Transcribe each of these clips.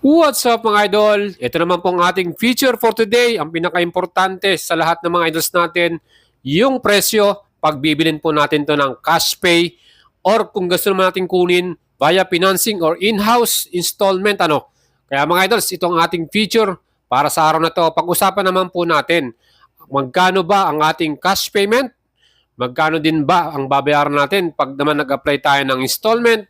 What's up mga idol? Ito naman pong ating feature for today. Ang pinaka-importante sa lahat ng mga idols natin, yung presyo pag bibilin po natin to ng cash pay or kung gusto naman natin kunin via financing or in-house installment. Kaya mga idols, itong ating feature para sa araw na to. Pag-usapan naman po natin, magkano ba ang ating cash payment? Magkano din ba ang babayaran natin pag naman nag-apply tayo ng installment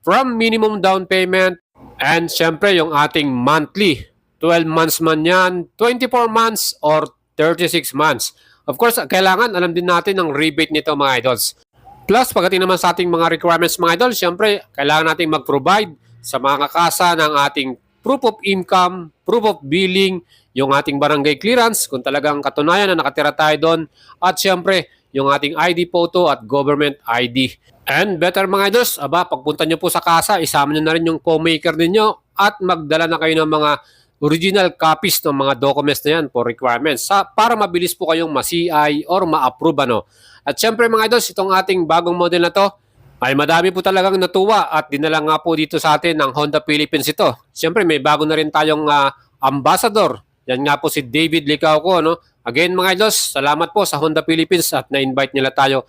from minimum down payment? And syempre yung ating monthly, 12 months man yan, 24 months or 36 months. Of course, kailangan alam din natin ang rebate nito mga idols. Plus, pagdating naman sa ating mga requirements mga idols, syempre kailangan natin mag-provide sa mga kakasa ng ating proof of income, proof of billing, yung ating barangay clearance kung talagang katunayan na nakatira tayo doon, at syempre yung ating ID photo at government ID. And better mga idols, pagpunta nyo po sa kasa, isama nyo na rin yung co-maker ninyo at magdala na kayo ng mga original copies ng mga documents na yan for requirements para mabilis po kayong ma-CI or ma-approve. At syempre mga idols, itong ating bagong model na to ay madami po talagang natuwa at dinala nga po dito sa atin ng Honda Philippines ito. Syempre may bago na rin tayong ambassador. Yan nga po si David Licauco. Again mga idols, salamat po sa Honda Philippines at na-invite nila tayo.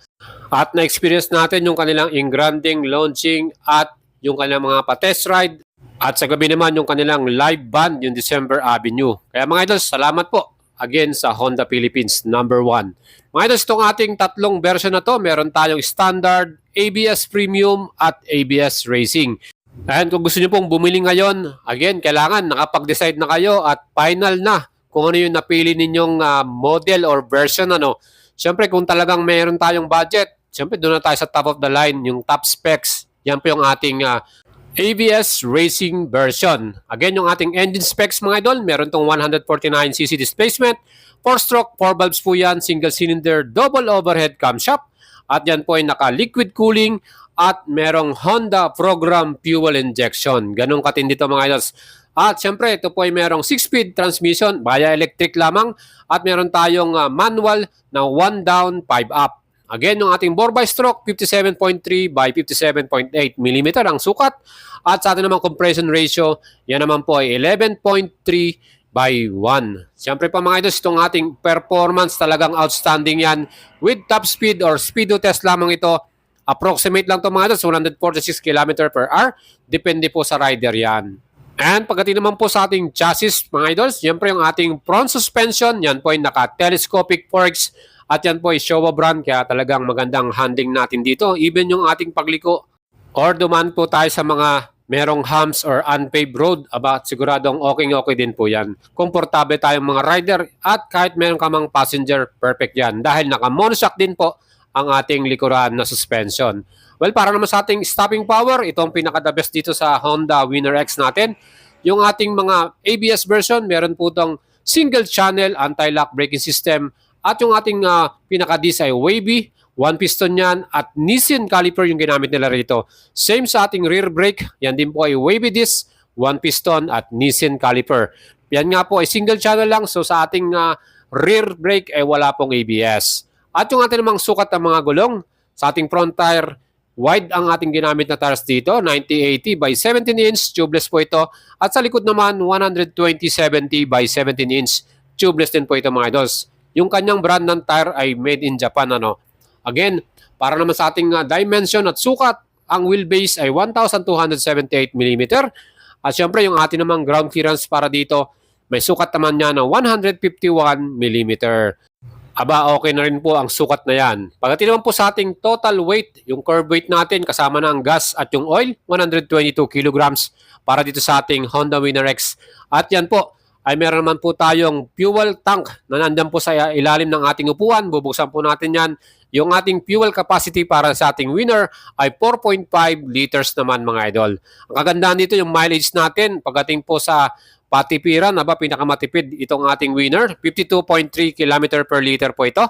At na-experience natin yung kanilang in-granding launching at yung kanilang mga pa-test ride. At sa gabi naman yung kanilang live band, yung December Avenue. Kaya mga idols, salamat po again sa Honda Philippines number 1. Mga idols, itong ating tatlong version na to, meron tayong standard, ABS Premium at ABS Racing. And kung gusto nyo pong bumili ngayon, again, kailangan nakapag-decide na kayo at final na kung ano yung napili ninyong model or version. Siyempre, kung talagang mayroon tayong budget, siyempre doon na tayo sa top of the line, yung top specs. Yan po yung ating ABS Racing version. Again, yung ating engine specs mga idol, meron tong 149cc displacement, 4-stroke, 4 valves po yan, single cylinder, double overhead camshaft, at yan po ay naka-liquid cooling at merong Honda program fuel injection. Ganun katindi to mga idols. At syempre, ito po ay merong 6-speed transmission via electric lamang at meron tayong manual na 1 down, 5 up. Again, yung ating bore by stroke, 57.3 by 57.8 mm ang sukat. At sa ating naman compression ratio, yan naman po ay 11.3 by 1. Siyempre pa mga idols, itong ating performance talagang outstanding yan. With top speed or speedo test lamang ito, approximate lang ito mga idols, 146 km per hour. Depende po sa rider yan. And pagdating naman po sa ating chassis mga idols, yan po yung ating front suspension, yan po ay naka-telescopic forks at yan po ay Showa brand, kaya talagang magandang handling natin dito. Even yung ating pagliko or duman po tayo sa mga merong humps or unpaved road, siguradong okay din po yan. Komportable tayong mga rider at kahit meron ka mang passenger, perfect yan. Dahil naka-monoshock din po ang ating likuran na suspension. Well, para naman sa ating stopping power, ito ang pinaka-the best dito sa Honda Winner X natin. Yung ating mga ABS version, meron po itong single channel anti-lock braking system at yung ating pinaka-disc ay wavy, 1 piston yan at Nissin caliper yung ginamit nila rito. Same sa ating rear brake, yan din po ay wavy disc, 1 piston at Nissin caliper. Yan nga po ay single channel lang, so sa ating rear brake ay wala pong ABS. At yung ating namang sukat ng mga gulong, sa ating front tire, wide ang ating ginamit na tires dito, 90-80 by 17 inch, tubeless po ito. At sa likod naman, 120-70 by 17 inch, tubeless din po ito mga idols. Yung kanyang brand ng tire ay made in Japan. Again, para naman sa ating dimension at sukat, ang wheelbase ay 1,278 mm. At syempre, yung ating namang ground clearance para dito, may sukat naman niya na 151 mm. Okay na rin po ang sukat na yan. Pagdating naman po sa ating total weight, yung curb weight natin kasama na ang gas at yung oil, 122 kilograms para dito sa ating Honda Winner X. At yan po, ay meron naman po tayong fuel tank na nandyan po sa ilalim ng ating upuan. Bubuksan po natin yan. Yung ating fuel capacity para sa ating Winner ay 4.5 liters naman mga idol. Ang kagandahan dito yung mileage natin pagdating po sa patipiran, pinakamatipid itong ating Winner, 52.3 km per liter po ito.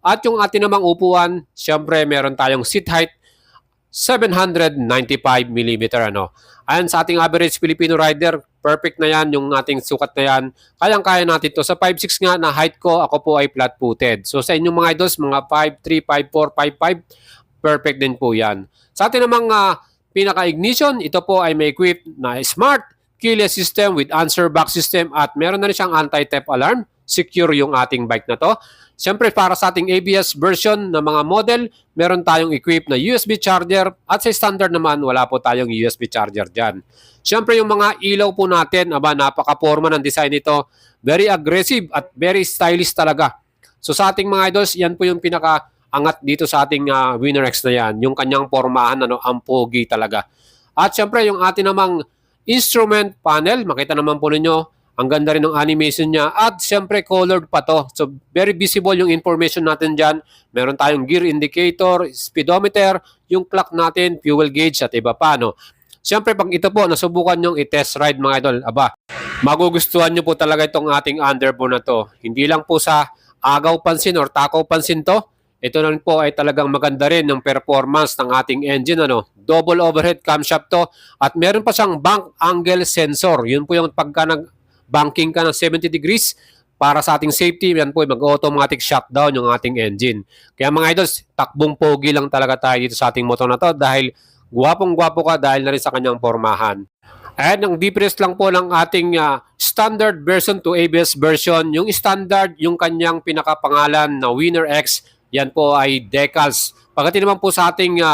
At yung ating namang upuan, syempre meron tayong seat height, 795 mm. Ayan sa ating average Filipino rider, perfect na yan yung ating sukat na yan. Kayang-kaya natin to. Sa 5'6 nga na height ko, ako po ay flat-footed. So sa inyong mga idols, mga 5'3, 5'4, 5'5, perfect din po yan. Sa ating namang pinaka-ignition, ito po ay may equip na smart keyless system with answer box system at meron na rin siyang anti-theft alarm. Secure yung ating bike na to. Siyempre para sa ating ABS version na mga model, meron tayong equipped na USB charger at sa standard naman wala po tayong USB charger dyan. Siyempre yung mga ilaw po natin, napaka-forma ng design nito. Very aggressive at very stylish talaga. So sa ating mga idols, yan po yung pinaka-angat dito sa ating Winner X na yan. Yung kanyang formahan, ang pogi talaga. At siyempre yung ating namang instrument panel, makita naman po ninyo, ang ganda rin ng animation niya at siyempre colored pa to. So very visible yung information natin dyan. Meron tayong gear indicator, speedometer, yung clock natin, fuel gauge at iba pa. No? Siyempre pag ito po nasubukan nyong i-test ride mga idol, magugustuhan nyo po talaga itong ating underbone na to. Hindi lang po sa agaw pansin or takaw pansin to. Ito lang po ay talagang maganda rin ng performance ng ating engine. Double overhead camshaft to at meron pa siyang bank angle sensor. Yun po yung pagka banking ka ng 70 degrees para sa ating safety, yan po mag-automatic shutdown yung ating engine. Kaya mga idols, takbong pogi lang talaga tayo dito sa ating motor na to dahil gwapong-gwapo ka dahil na rin sa kanyang formahan. And ang difference lang po ng ating standard version to ABS version, yung standard, yung kanyang pinakapangalan na Winner X, yan po ay decals. Pagdating naman po sa ating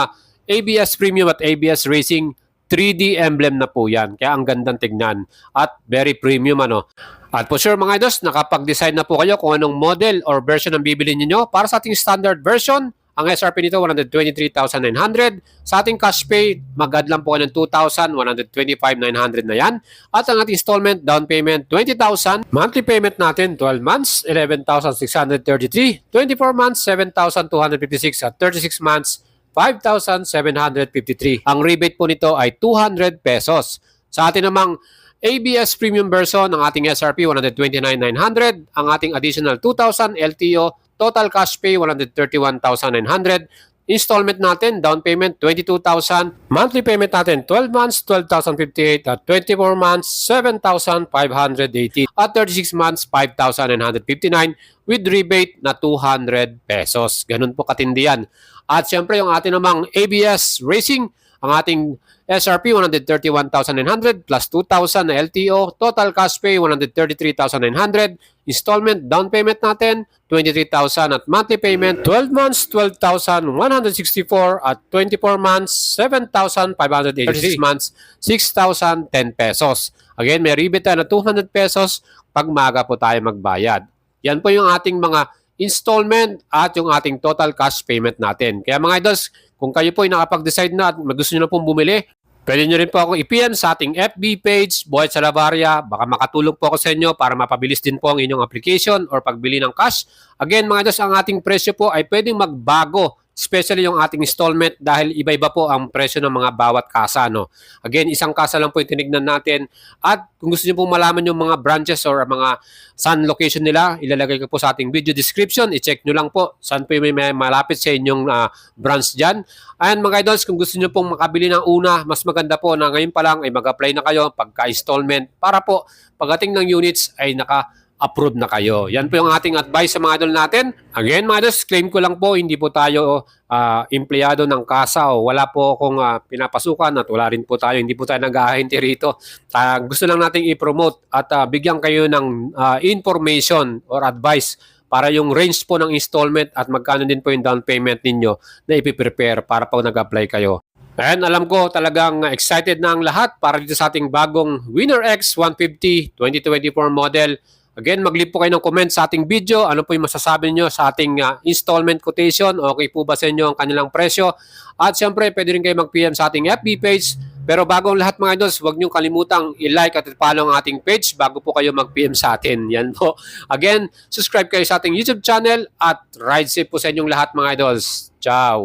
ABS Premium at ABS Racing, 3D emblem na po yan. Kaya ang gandang tignan. At very premium At po sure mga idols, nakapag-decide na po kayo kung anong model or version ang bibili niyo para sa ating standard version. Ang SRP nito 123,900. Sa ating cash pay, mag-add lang po ng 2,125,900 na yan. At ang ating installment, down payment, 20,000. Monthly payment natin, 12 months, 11,633. 24 months, 7,256. At 36 months, 5,753. Ang rebate po nito ay 200 pesos. Sa atin namang ABS Premium version, ang ating SRP 129,900, ang ating additional 2,000 LTO, total cash pay 131,900. Installment natin, down payment 22,000. Monthly payment natin 12 months, 12,058 at 24 months, 7,580 at 36 months, 5,959 with rebate na 200 pesos. Ganun po katindi yan. At siyempre yung ating namang ABS Racing, ang ating SRP 131,900 plus 2,000 na LTO, total cash pay 133,900, installment down payment natin 23,000 at monthly payment 12 months 12,164 at 24 months 7,586 months 6,010 pesos. Again, may rebate na 200 pesos pag maaga po tayo magbayad. Yan po yung ating mga installment at yung ating total cash payment natin. Kaya mga idols, kung kayo po ay nakapag-decide na at gusto nyo na pong bumili, pwede nyo rin po ako i-PM sa ating FB page, Boyet Salavarria. Baka makatulong po ako sa inyo para mapabilis din po ang inyong application or pagbili ng cash. Again mga idols, ang ating presyo po ay pwedeng magbago, especially yung ating installment dahil iba-iba po ang presyo ng mga bawat kasa. Again, isang kasa lang po yung tinignan natin. At kung gusto niyo pong malaman yung mga branches or mga saan location nila, ilalagay ko po sa ating video description. I-check nyo lang po saan po yung may malapit sa inyong branch dyan. Ayan mga idols, kung gusto niyo pong makabili ng una, mas maganda po na ngayon pa lang ay mag-apply na kayo pagka-installment para po pagdating ng units ay naka-approve na kayo. Yan po yung ating advice sa mga idol natin. Again mga idols, claim ko lang po, hindi po tayo empleyado ng kasa o wala po akong pinapasukan at wala rin po tayo, hindi po tayo nag-aahente rito. Gusto lang nating i-promote at bigyan kayo ng information or advice para yung range po ng installment at magkano din po yung down payment ninyo na ipiprepare para pag nag-apply kayo. And alam ko talagang excited na ang lahat para dito sa ating bagong Winner X 150 2024 model. Again, mag-leave po kayo ng comment sa ating video. Ano po yung masasabi nyo sa ating installment quotation? Okay po ba sa inyo ang kanilang presyo? At syempre, pwede rin kayo mag-PM sa ating FB page. Pero bago ang lahat mga idols, huwag nyo kalimutang i-like at i-follow ang ating page bago po kayo mag-PM sa atin. Yan po. Again, subscribe kayo sa ating YouTube channel at ride safe po sa inyong lahat mga idols. Ciao!